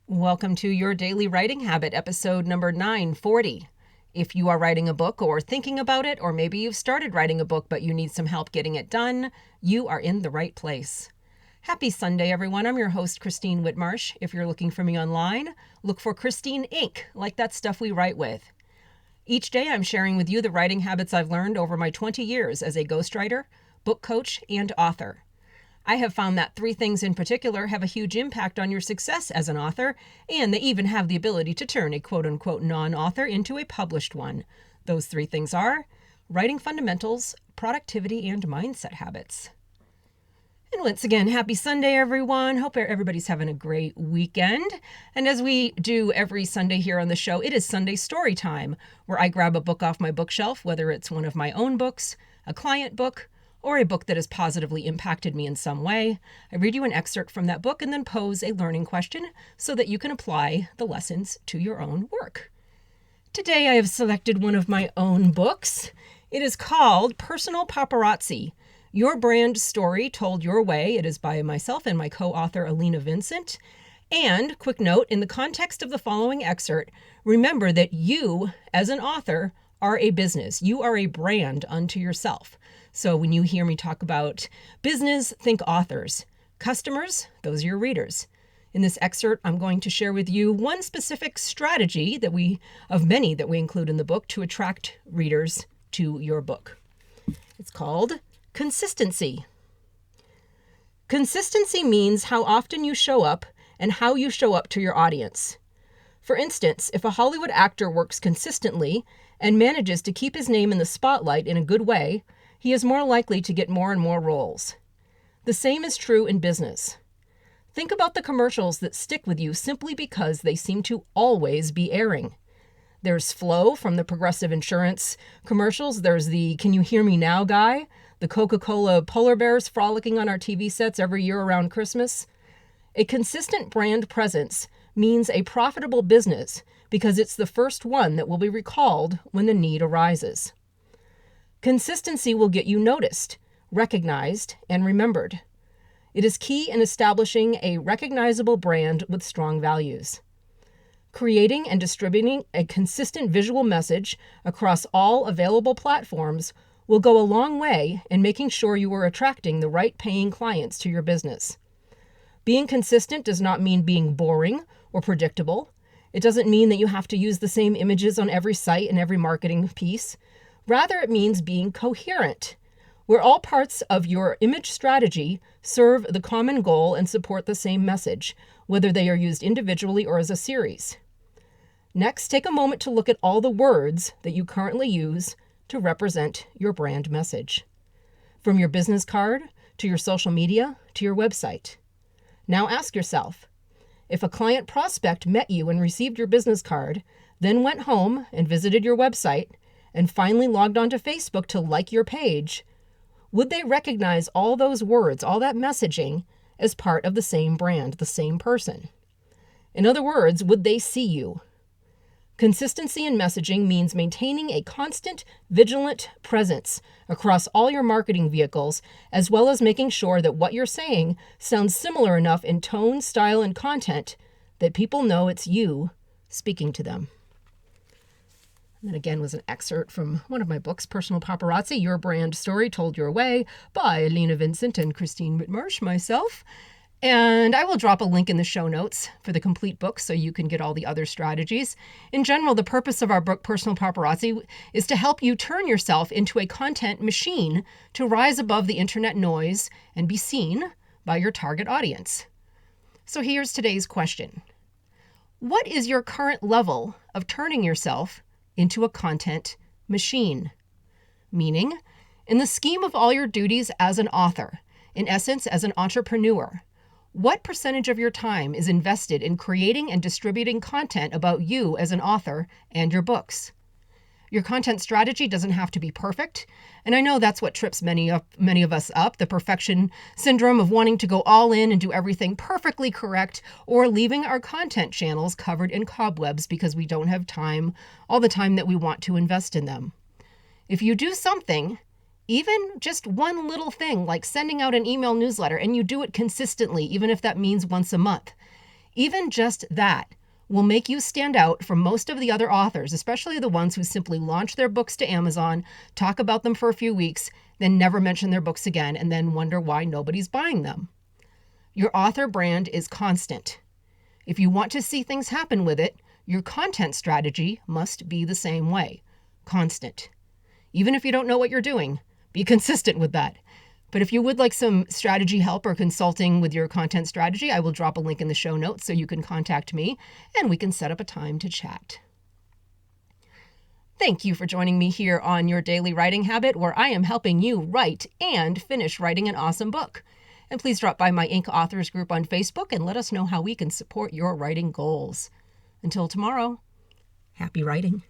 Welcome to your daily writing habit, episode number 940. If you are writing a book or thinking about it, or maybe you've started writing a book but you need some help getting it done, you are in the right place. Happy Sunday, everyone. I'm your host, Christine Whitmarsh. If you're looking for me online, look for Christine Inc., like that stuff we write with. Each day I'm sharing with you the writing habits I've learned over my 20 years as a ghostwriter, book coach, and author. I have found that 3 things in particular have a huge impact on your success as an author, and they even have the ability to turn a quote-unquote non-author into a published one. Those 3 things are writing fundamentals, productivity, and mindset habits. And once again, happy Sunday, everyone. Hope everybody's having a great weekend. And as we do every Sunday here on the show, it is Sunday story time, where I grab a book off my bookshelf, whether it's one of my own books, a client book, or a book that has positively impacted me in some way. I read you an excerpt from that book and then pose a learning question so that you can apply the lessons to your own work. Today I have selected one of my own books. It is called Personal Paparazzi, Your Brand Story Told Your Way. It is by myself and my co-author Alina Vincent. And, quick note, in the context of the following excerpt, remember that you, as an author, are a business. You are a brand unto yourself. So when you hear me talk about business, think authors. Customers, those are your readers. In this excerpt, I'm going to share with you one specific strategy of many that we include in the book to attract readers to your book. It's called consistency. Consistency means how often you show up and how you show up to your audience. For instance, if a Hollywood actor works consistently and manages to keep his name in the spotlight in a good way, he is more likely to get more and more roles. The same is true in business. Think about the commercials that stick with you simply because they seem to always be airing. There's Flo from the Progressive Insurance commercials. There's the Can You Hear Me Now guy, the Coca-Cola polar bears frolicking on our TV sets every year around Christmas. A consistent brand presence means a profitable business because it's the first one that will be recalled when the need arises. Consistency will get you noticed, recognized, and remembered. It is key in establishing a recognizable brand with strong values. Creating and distributing a consistent visual message across all available platforms will go a long way in making sure you are attracting the right paying clients to your business. Being consistent does not mean being boring or predictable. It doesn't mean that you have to use the same images on every site and every marketing piece. Rather, it means being coherent, where all parts of your image strategy serve the common goal and support the same message, whether they are used individually or as a series. Next, take a moment to look at all the words that you currently use to represent your brand message, from your business card to your social media to your website. Now ask yourself, if a client prospect met you and received your business card, then went home and visited your website, and finally logged onto Facebook to like your page, would they recognize all those words, all that messaging, as part of the same brand, the same person? In other words, would they see you? Consistency in messaging means maintaining a constant, vigilant presence across all your marketing vehicles, as well as making sure that what you're saying sounds similar enough in tone, style, and content that people know it's you speaking to them. And that again was an excerpt from one of my books, Personal Paparazzi, Your Brand Story Told Your Way, by Alina Vincent and Christine Whitmarsh, myself. And I will drop a link in the show notes for the complete book so you can get all the other strategies. In general, the purpose of our book, Personal Paparazzi, is to help you turn yourself into a content machine to rise above the internet noise and be seen by your target audience. So here's today's question. What is your current level of turning yourself into a content machine? Meaning, in the scheme of all your duties as an author, in essence, as an entrepreneur, what percentage of your time is invested in creating and distributing content about you as an author and your books? Your content strategy doesn't have to be perfect, and I know that's what trips many of us up, the perfection syndrome of wanting to go all in and do everything perfectly correct, or leaving our content channels covered in cobwebs because we don't have all the time that we want to invest in them. If you do something, even just one little thing like sending out an email newsletter, and you do it consistently, even if that means once a month, Even just that will make you stand out from most of the other authors, especially the ones who simply launch their books to Amazon, talk about them for a few weeks, then never mention their books again, and then wonder why nobody's buying them. Your author brand is constant. If you want to see things happen with it, your content strategy must be the same way. Constant. Even if you don't know what you're doing, be consistent with that. But if you would like some strategy help or consulting with your content strategy, I will drop a link in the show notes so you can contact me and we can set up a time to chat. Thank you for joining me here on Your Daily Writing Habit, where I am helping you write and finish writing an awesome book. And please drop by my Inc. Authors group on Facebook and let us know how we can support your writing goals. Until tomorrow, happy writing.